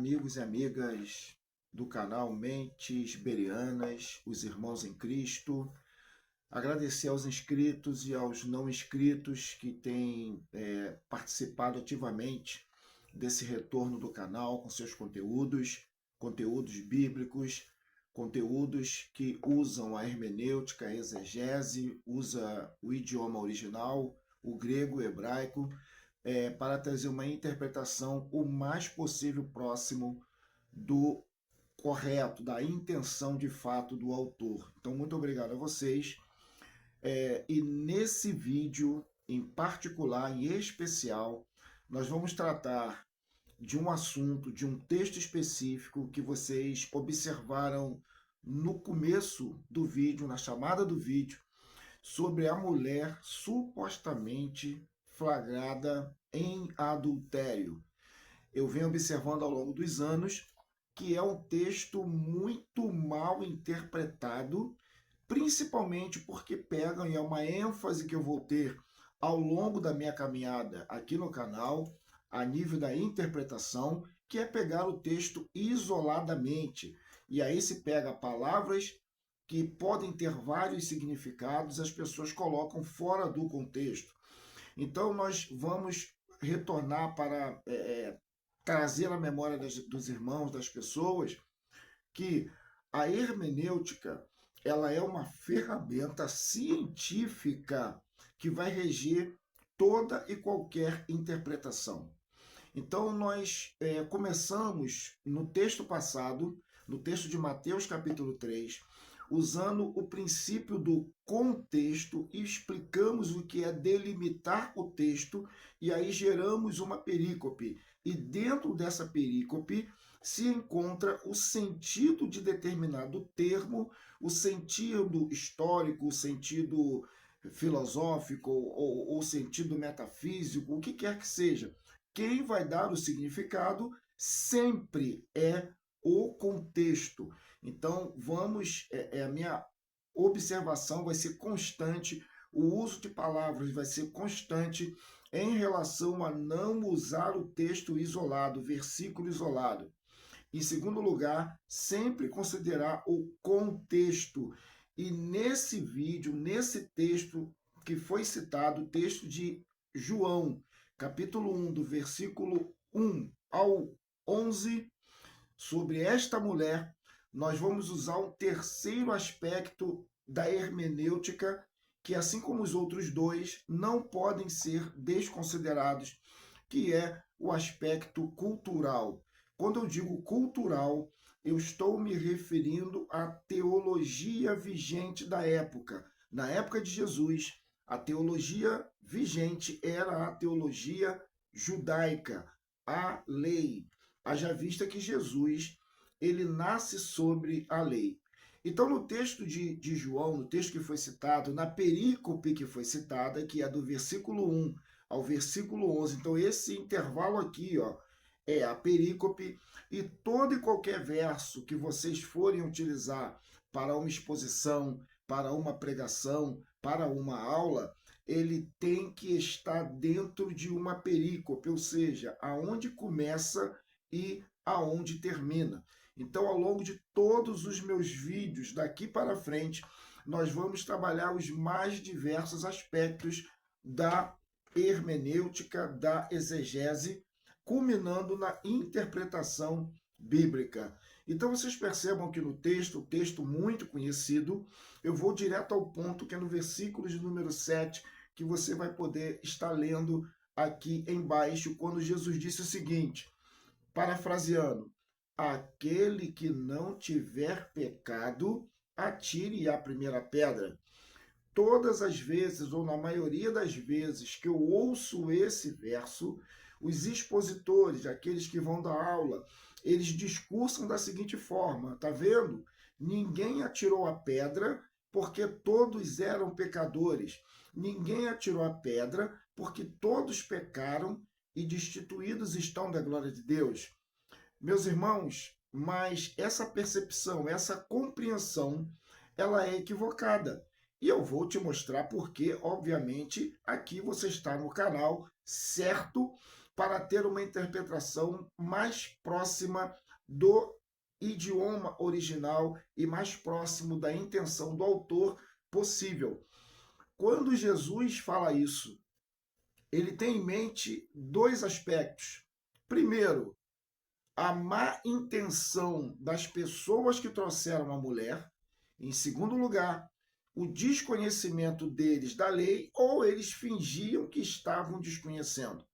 amigos e amigas do canal Mentes Berianas, os irmãos em Cristo. Agradecer aos inscritos e aos não inscritos que têm participado ativamente desse retorno do canal com seus conteúdos bíblicos, conteúdos que usam a hermenêutica, a exegese, usa o idioma original, o grego, o hebraico, para trazer uma interpretação o mais possível próximo do correto, da intenção de fato do autor. Então, muito obrigado a vocês. E nesse vídeo, em particular, em especial, nós vamos tratar de um assunto, de um texto específico que vocês observaram no começo do vídeo, na chamada do vídeo, sobre a mulher supostamente flagrada em adultério. Eu venho observando ao longo dos anos que é um texto muito mal interpretado, principalmente porque pegam, e é uma ênfase que eu vou ter ao longo da minha caminhada aqui no canal, a nível da interpretação, que é pegar o texto isoladamente. E aí se pega palavras que podem ter vários significados, as pessoas colocam fora do contexto. Então, nós vamos retornar para trazer à memória dos irmãos, das pessoas, que a hermenêutica ela é uma ferramenta científica que vai reger toda e qualquer interpretação. Então, nós começamos no texto passado, no texto de Mateus capítulo 3, usando o princípio do contexto, e explicamos o que é delimitar o texto, e aí geramos uma perícope. E dentro dessa perícope se encontra o sentido de determinado termo, o sentido histórico, o sentido filosófico ou sentido metafísico, o que quer que seja. Quem vai dar o significado sempre é o contexto. Então, a minha observação vai ser constante, o uso de palavras vai ser constante em relação a não usar o texto isolado, o versículo isolado. Em segundo lugar, sempre considerar o contexto. E nesse vídeo, nesse texto que foi citado, o texto de João, capítulo 1, do versículo 1 ao 11, sobre esta mulher, nós vamos usar um terceiro aspecto da hermenêutica, que, assim como os outros dois, não podem ser desconsiderados, que é o aspecto cultural. Quando eu digo cultural, eu estou me referindo à teologia vigente da época. Na época de Jesus, a teologia vigente era a teologia judaica, a lei. Haja vista que Jesus ele nasce sobre a lei. Então, no texto de João, no texto que foi citado, na perícope que foi citada, que é do versículo 1 ao versículo 11, então esse intervalo aqui, ó, é a perícope, e todo e qualquer verso que vocês forem utilizar para uma exposição, para uma pregação, para uma aula, ele tem que estar dentro de uma perícope, ou seja, aonde começa e aonde termina. Então, ao longo de todos os meus vídeos daqui para frente, nós vamos trabalhar os mais diversos aspectos da hermenêutica, da exegese, culminando na interpretação bíblica. Então, vocês percebam que no texto, o texto muito conhecido, eu vou direto ao ponto, que é no versículo de número 7, que você vai poder estar lendo aqui embaixo, quando Jesus disse o seguinte, parafraseando, aquele que não tiver pecado, atire a primeira pedra. Todas as vezes, ou na maioria das vezes, que eu ouço esse verso, os expositores, aqueles que vão dar aula, eles discursam da seguinte forma, tá vendo? Ninguém atirou a pedra porque todos eram pecadores. Ninguém atirou a pedra porque todos pecaram e destituídos estão da glória de Deus. Meus irmãos, mas essa percepção, essa compreensão, ela é equivocada. E eu vou te mostrar porque, obviamente, aqui você está no canal certo para ter uma interpretação mais próxima do idioma original e mais próximo da intenção do autor possível. Quando Jesus fala isso, ele tem em mente dois aspectos. Primeiro, a má intenção das pessoas que trouxeram a mulher. Em segundo lugar, o desconhecimento deles da lei, ou eles fingiam que estavam desconhecendo.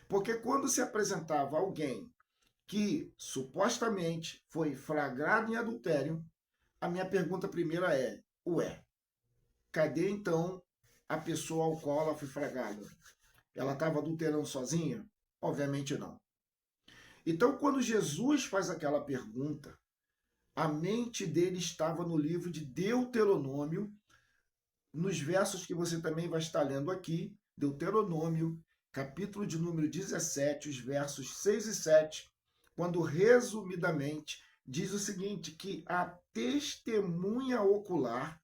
Porque quando se apresentava alguém que supostamente foi flagrado em adultério, a minha pergunta primeira é: ué, cadê então a pessoa ao qual ela foi flagrada? Ela estava adulterando sozinha? Obviamente não. Então, quando Jesus faz aquela pergunta, a mente dele estava no livro de Deuteronômio, nos versos que você também vai estar lendo aqui, Deuteronômio, capítulo de número 17, os versos 6 e 7, quando resumidamente diz o seguinte, que a testemunha ocular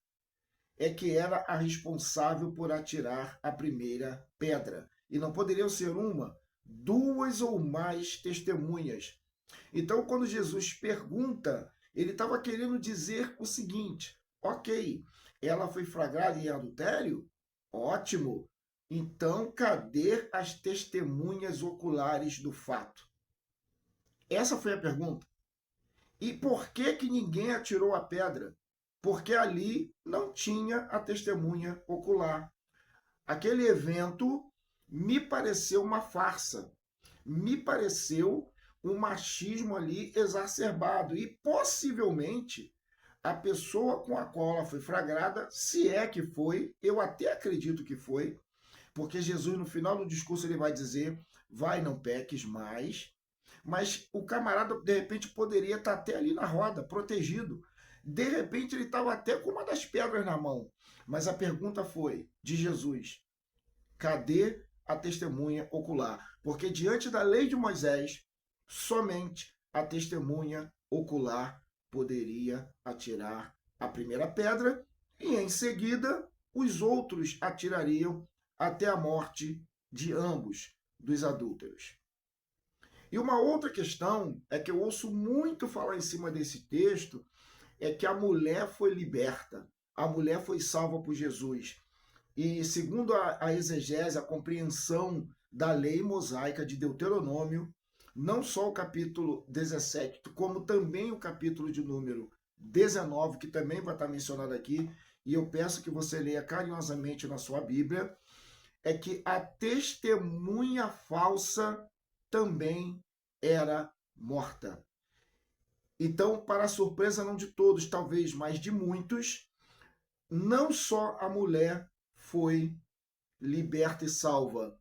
é que era a responsável por atirar a primeira pedra. E não poderiam ser uma, duas ou mais testemunhas. Então, quando Jesus pergunta, ele estava querendo dizer o seguinte: ok, ela foi flagrada em adultério? Ótimo. Então, cadê as testemunhas oculares do fato? Essa foi a pergunta. E por que que ninguém atirou a pedra? Porque ali não tinha a testemunha ocular. Aquele evento me pareceu uma farsa, me pareceu um machismo ali exacerbado e possivelmente a pessoa com a qual ela foi flagrada, se é que foi, eu até acredito que foi, porque Jesus no final do discurso ele vai dizer: vai, não peques mais. Mas o camarada, de repente, poderia estar até ali na roda, protegido. De repente, ele estava até com uma das pedras na mão. Mas a pergunta foi de Jesus: cadê a testemunha ocular? Porque diante da lei de Moisés, somente a testemunha ocular poderia atirar a primeira pedra e, em seguida, os outros atirariam até a morte de ambos, dos adúlteros. E uma outra questão é que eu ouço muito falar em cima desse texto, é que a mulher foi liberta, a mulher foi salva por Jesus. E segundo a exegese, a compreensão da lei mosaica de Deuteronômio, não só o capítulo 17, como também o capítulo de número 19, que também vai estar mencionado aqui, e eu peço que você leia carinhosamente na sua Bíblia, é que a testemunha falsa também era morta. Então, para a surpresa não de todos, talvez, mas de muitos, não só a mulher foi liberta e salva,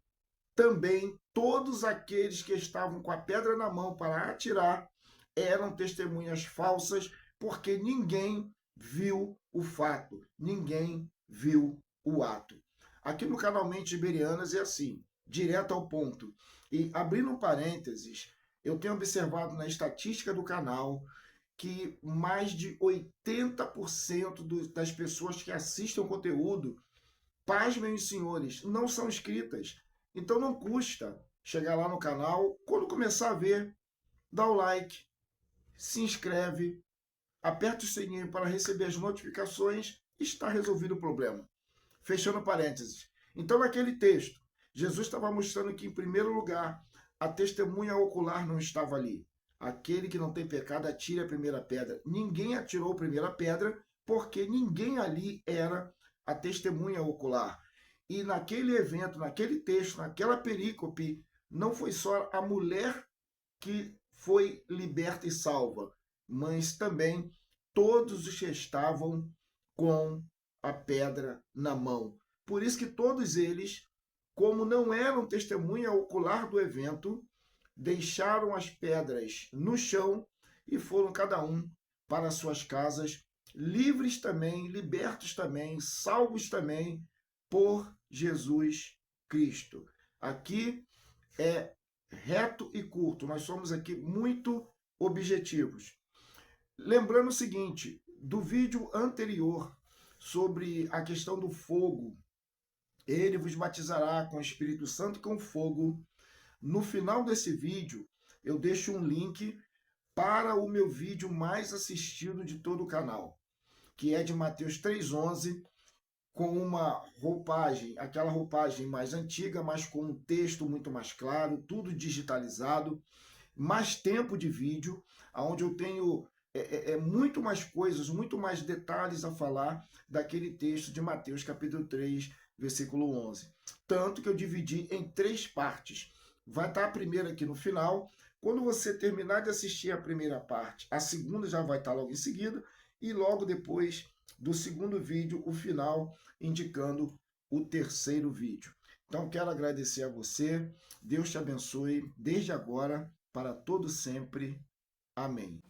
também todos aqueles que estavam com a pedra na mão para atirar eram testemunhas falsas, porque ninguém viu o fato, ninguém viu o ato. Aqui no canal Mentes Iberianas é assim, direto ao ponto. E abrindo um parênteses, eu tenho observado na estatística do canal que mais de 80% das pessoas que assistem o conteúdo, pasmem os senhores, não são inscritas. Então não custa chegar lá no canal, quando começar a ver, dá o like, se inscreve, aperta o sininho para receber as notificações, está resolvido o problema. Fechando parênteses. Então, naquele texto, Jesus estava mostrando que, em primeiro lugar, a testemunha ocular não estava ali. Aquele que não tem pecado, atire a primeira pedra. Ninguém atirou a primeira pedra, porque ninguém ali era a testemunha ocular. E naquele evento, naquele texto, naquela perícope, não foi só a mulher que foi liberta e salva, mas também todos os que estavam com a pedra na mão. Por isso que todos eles, como não eram testemunha ocular do evento, deixaram as pedras no chão e foram cada um para suas casas, livres também, libertos também, salvos também por Jesus Cristo. Aqui é reto e curto, nós somos aqui muito objetivos. Lembrando o seguinte, do vídeo anterior sobre a questão do fogo, ele vos batizará com o Espírito Santo e com fogo. No final desse vídeo, eu deixo um link para o meu vídeo mais assistido de todo o canal, que é de Mateus 3,11, com uma roupagem, aquela roupagem mais antiga, mas com um texto muito mais claro, tudo digitalizado, mais tempo de vídeo, onde eu tenho muito mais coisas, muito mais detalhes a falar daquele texto de Mateus capítulo 3, versículo 11. Tanto que eu dividi em 3 partes. Vai estar a primeira aqui no final. Quando você terminar de assistir a primeira parte, a segunda já vai estar logo em seguida, e logo depois do segundo vídeo, o final, indicando o terceiro vídeo. Então, quero agradecer a você. Deus te abençoe desde agora, para todo sempre. Amém.